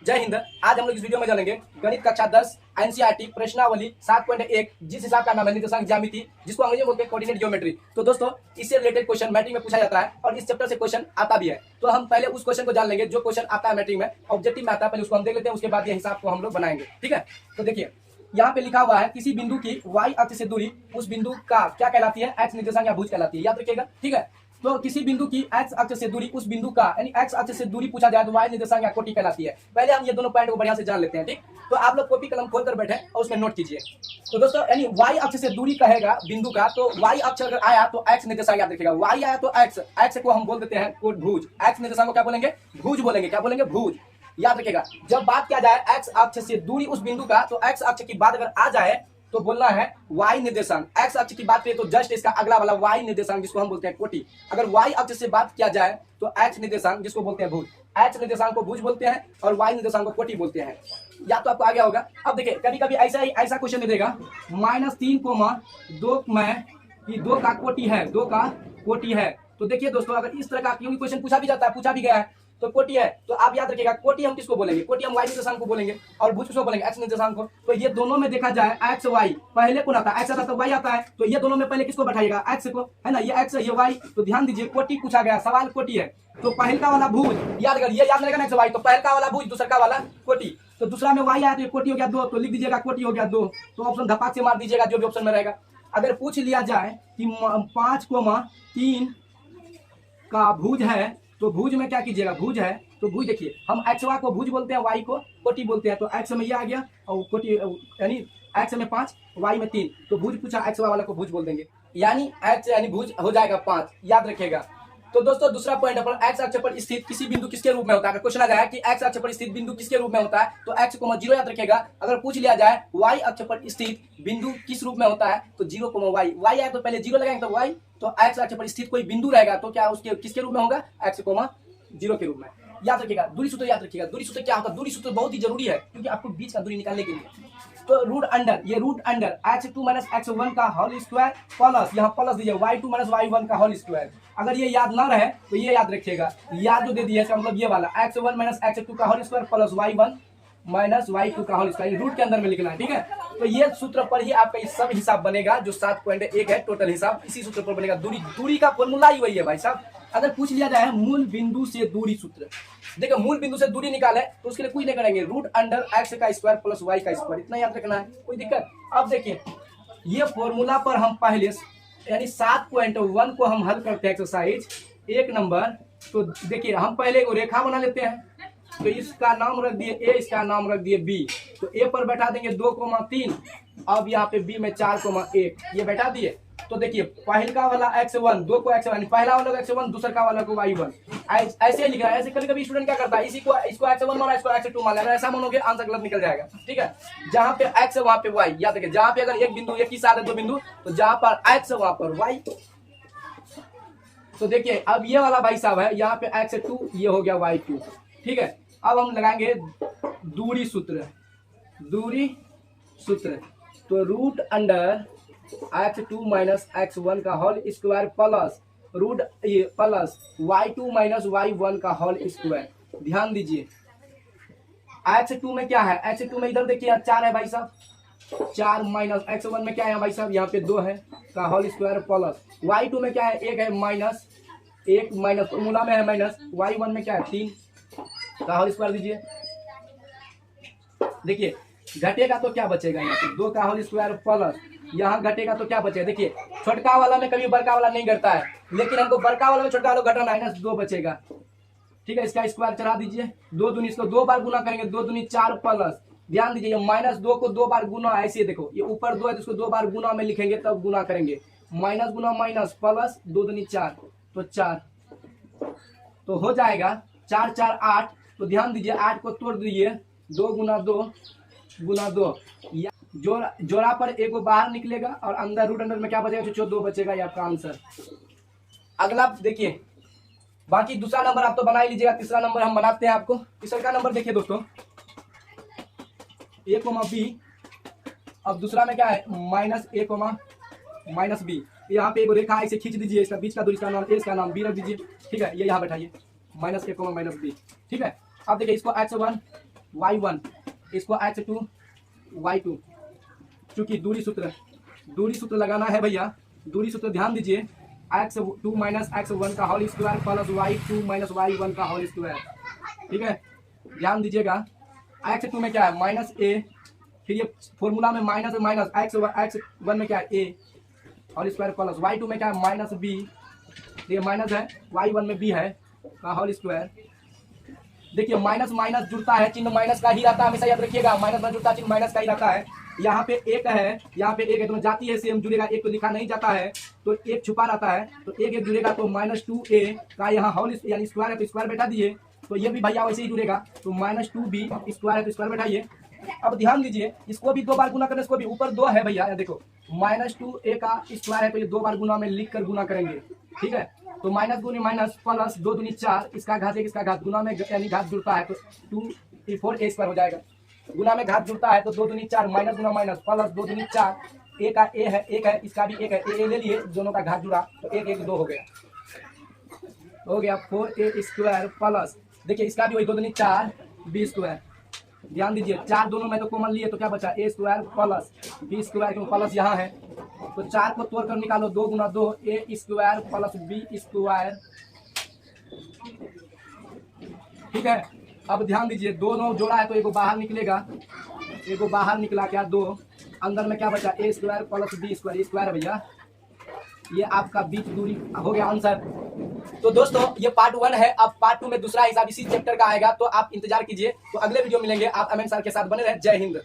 जय हिंद। आज हम लोग इस वीडियो में जानेंगे गणित कक्षा 10 एनसीईआरटी प्रश्नावली 7.1 जिस हिसाब का नाम है निर्देशांक ज्यामिति, जिसको अंग्रेजी में बोलते हैं कोऑर्डिनेट ज्योमेट्री। तो दोस्तों इससे रिलेटेड क्वेश्चन मैट्रिक में पूछा जाता है और इस चैप्टर से क्वेश्चन आता भी है। तो हम पहले उस क्वेश्चन को जान लेंगे जो क्वेश्चन आता है मैट्रिक में, ऑब्जेक्टिव में आता है, पहले उसको हम देख लेते हैं, उसके बाद ये हिसाब को हम लोग बनाएंगे। ठीक है, तो देखिए यहाँ पे लिखा हुआ है किसी बिंदु की y अक्ष से दूरी उस बिंदु का क्या कहलाती है, x निर्देशांक या भुज कहलाती है, याद रखिएगा। ठीक है, तो किसी बिंदु की x अक्ष से दूरी उस बिंदु का यानी x अक्ष से दूरी पूछा जाए तो y निर्देशांक या कोटि कहलाती है। पहले हम ये दोनों पॉइंट को बढ़िया से जान लेते हैं। ठीक, तो आप लोग कॉपी कलम खोल कर बैठे और उसमें नोट कीजिए। तो दोस्तों यानी y अक्ष से दूरी कहेगा बिंदु का, तो y अक्ष अगर आया तो x निर्देशांक याद रखिएगा। y आया तो x को हम बोल देते हैं भुज, x निर्देशांक को क्या बोलेंगे, भुज बोलेंगे। क्या बोलेंगे, भुज, याद रखिएगा। जब बात किया जाए x अक्ष से दूरी उस बिंदु का, तो x अक्ष की बात अगर आ जाए तो बोलना है y निर्देशांक। x अक्ष की बात करें तो जस्ट इसका अगला वाला y निर्देशांक जिसको हम बोलते हैं कोटि। अगर y अक्ष से बात किया जाए तो x निर्देशांक जिसको बोलते हैं भुज, x निर्देशांक को भुज बोलते हैं और y निर्देशांक को कोटि बोलते हैं। या तो आपको आ गया होगा। अब देखिए कभी कभी ऐसा क्वेश्चन दे देगा -3,2 में कि 2 का कोटि है, 2 का कोटि है। तो देखिए दोस्तों अगर इस तरह का क्योंकि क्वेश्चन पूछा भी जाता है, पूछा भी गया है, तो कोटि है तो आप याद रखिएगा कोटि हम किसको बोलेंगे, कोटि हम y निर्देशांक को बोलेंगे और भुज किसको बोलेंगे, x निर्देशांक को। तो ये दोनों में देखा जाए x y पहले कौन आता है, x आता है तो y आता है, तो ये दोनों में पहले किसको बैठाइएगा, x को, है ना, ये x है ये y। तो ध्यान दीजिए कोटि पूछा गया, सवाल कोटि है, तो पहल का वाला भुज याद करिए, ये याद रहेगा ना x y, तो पहल का वाला भुज दूसरा का वाला कोटि। तो दूसरा में y आया तो ये कोटि हो गया 2, तो लिख दीजिएगा कोटि हो गया 2। तो ऑप्शन धपाक से मार दीजिएगा जो भी ऑप्शन में रहेगा। अगर पूछ लिया जाए कि 5,3 का भुज है तो भुज में क्या कीजिएगा, भुज है तो भुज देखिए हम x को भुज बोलते हैं, y को कोटि बोलते हैं। तो x में ये आ गया और कोटि यानी x में 5 y में 3, तो भुज पूछा x वाला को भुज बोल देंगे, यानी x यानी भुज हो जाएगा 5, याद रखिएगा। तो दोस्तों दूसरा पॉइंट पर x अक्ष पर स्थित किसी बिंदु किसके रूप में होता है। अगर क्वेश्चन आ जाए कि x अक्ष पर स्थित बिंदु किसके रूप में होता है तो x को 0 याद रखिएगा। अगर पूछ लिया जाए y अक्ष पर स्थित बिंदु किस रूप में होता है तो 0, y आए तो पहले 0 लगाएंगे तो y, तो x अक्ष पर स्थित कोई बिंदु रहेगा तो क्या उसके किसके रूप में होगा, x, 0 के रूप में। याद रखिएगा दूरी सूत्र याद रखिएगा। दूरी सूत्र क्या होता है, दूरी सूत्र बहुत ही जरूरी है क्योंकि आपको बीच का दूरी निकालने के लिए। तो रूट अंडर, ये रूट अंडर x2 - x1 का होल स्क्वायर प्लस यहाँ प्लस दीजिए y2 - y1 का होल स्क्वायर। अगर ये याद ना रहे तो ये याद रखिएगा, याद जो दे दिया इसका मतलब ये वाला x1 - x2 का whole square plus y1 - y2 का होल स्क्वायर रूट के अंदर में लिखना है। ठीक है, तो ये सूत्र पर ही आपका ये सब हिसाब बनेगा जो 7.1 है टोटल हिसाब, इसी सूत्र पर बनेगा। दूरी का फॉर्मूला ही वही है भाई साहब। अगर पूछ लिया जाए मूल बिंदु से दूरी सूत्र, देखो मूल बिंदु से दूरी निकाले तो उसके लिए कुछ नहीं करेंगे, रूट अंडर x का स्क्वायर प्लस y का स्क्वायर, इतना याद रखना है, कोई दिक्कत। अब देखिए ये फॉर्मूला पर हम पहले यानी 7.1 को हम हल करते हैं एक्सरसाइज 1 नंबर। तो देखिए हम पहले एक रेखा बना लेते हैं, तो इसका नाम रख दिए a, इसका नाम रख दिए b। तो a पर बैठा देंगे 2,3, अब यहाँ पे b में 4,1 ये बैठा दिए। तो देखिए पहल का वाला x1, 2 को x1, पहला वाला x1 दूसरा का वाला को y1, ऐसे लिखा है। ऐसे कभी कभी स्टूडेंट क्या करता है, इसको x1 माना इसको x2 माना, ऐसा मानोगे आंसर गलत निकल जाएगा। ठीक है, जहां पे x है वहां पे y, याद रखिए जहां पे अगर एक बिंदु एक ही साथ है 2 बिंदु तो जहां पर x है वहां पर y। तो देखिए अब ये वाला भाई साहब है, यहाँ पे x2 ये हो गया y2। ठीक है, अब हम लगाएंगे दूरी सूत्र, दूरी सूत्र। तो रूट अंडर x2 - x1 का whole square plus root plus y2 - y1 का होल स्क्वायर। ध्यान दीजिए x2 में क्या है, x2 में इधर देखिए 4 है भाई साहब, 4 माइनस x1 में क्या है भाई साहब, यहाँ पे 2 है का होल स्क्वायर प्लस y2 में क्या है 1 है माइनस 1 माइनस फॉर्मूला में है माइनस, y1 में क्या है 3 का होल स्क्वायर दीजिए। देखिए घटेगा तो क्या बचेगा, यहाँ पे 2 का होल स्क्वायर प्लस यहाँ घटेगा तो क्या बचेगा। देखिए छोटका वाला में कभी बड़का वाला नहीं घटता है, लेकिन हमको बड़का वाला में छोटका वाला घटाना है, -2 बचेगा। ठीक है, इसका स्क्वायर चढ़ा दीजिए, 2 दूनी इसको 2 बार गुना करेंगे, 2 दूनी 4 प्लस, ध्यान दीजिए -2 को 2 बार गुना, ऐसे देखो ये ऊपर 2 है तो इसको 2 बार गुना में लिखेंगे तब गुना करेंगे, माइनस गुना माइनस प्लस 2 दूनी 4 तो 4, तो हो जाएगा 4 4 8। तो ध्यान दीजिए 8 को तोड़ दीजिए, 2 गुना 2 गुना 2, जोड़ा पर एक को बाहर निकलेगा और अंदर रूट अंडर में क्या बचेगा, जो 2 बचेगा, ये आपका आंसर। अगला देखिए, बाकी दूसरा नंबर आप तो बना ही लीजिएगा, तीसरा नंबर हम बनाते हैं आपको। तीसरा का नंबर देखिए दोस्तों a, b, अब दूसरा में क्या है -a, -b। यहाँ पे एक रेखा ऐसे खींच दीजिए, इसका बीच का दूरी, इसका नाम a, इसका नाम b रख दीजिए। ठीक है, ये यहाँ बैठाइए -a, -b। ठीक है, अब देखिए इसको x1 y1, इसको x2 y2। चूंकि दूरी सूत्र लगाना है भैया, दूरी सूत्र ध्यान दीजिए, x2 माइनस x1 का whole square plus y2 minus y1 का होल स्क्वायर। ठीक है, ध्यान दीजिएगा, x2 में क्या है माइनस a, फिर ये फॉर्मूला में माइनस माइनस x1 में क्या है a और स्क्वायर प्लस y2 में क्या है माइनस b, ये माइनस है, y1 में b है का होल स्क्वायर। देखिए माइनस माइनस जुड़ता है, चिन्ह माइनस का ही रहता है, हमेशा याद रखिएगा, माइनस में जुड़ता चिन्ह माइनस का ही रहता है। यहाँ पे एक है, यहाँ पे एक है, तो जाती है सेम जुड़ेगा, एक तो लिखा नहीं जाता है तो एक छुपा रहता है, तो एक जुड़ेगा, तो -2a का यहाँ होल यानी स्क्वायर है तो स्क्वायर बैठा दिए, तो ये भी भैया वैसे ही जुड़ेगा, तो -2b स्क्वायर है तो स्क्वायर बैठाइए। अब ध्यान दीजिए, इसको भी 2 बार गुना करने, इसको भी ऊपर 2 है भैया, देखो -2a का स्क्वायर है तो ये 2 बार गुना में लिख कर गुना करेंगे। ठीक है, तो माइनस गुनी माइनस प्लस 2 दूनी 4, इसका घात 1 इसका घात, गुना में यानी घात जुड़ता है तो 2 4a हो जाएगा, गुना में घात जुड़ता है तो 2 दूनी 4 माइनस गुना माइनस प्लस 2 दूनी 4, a का a है, एक है, इसका भी एक है, a ले लिए, दोनों का घात जुड़ा तो 1 1 2 हो गया 4a स्क्वायर प्लस, देखिए इसका भी वही 2 दूनी 4 b स्क्वायर। ध्यान दीजिए, 4 दोनों में तो कॉमन लिए तो क्या बचा a square plus b square, क्यों प्लस यहाँ है तो 4 को तोड़ कर निकालो, 2 गुना 2 a square plus b square. ठीक है, अब ध्यान दीजिए, दोनों जोड़ा है तो एगो बाहर निकलेगा, एगो बाहर निकला क्या 2, अंदर में क्या बचा a square plus b square, square भैया, ये आपका बीच दूरी हो गया आंसर। तो दोस्तों ये पार्ट 1 है, अब पार्ट 2 में दूसरा हिसाब इसी चैप्टर का आएगा, तो आप इंतजार कीजिए, तो अगले वीडियो मिलेंगे, आप अमन सर के साथ बने रहे। जय हिंद।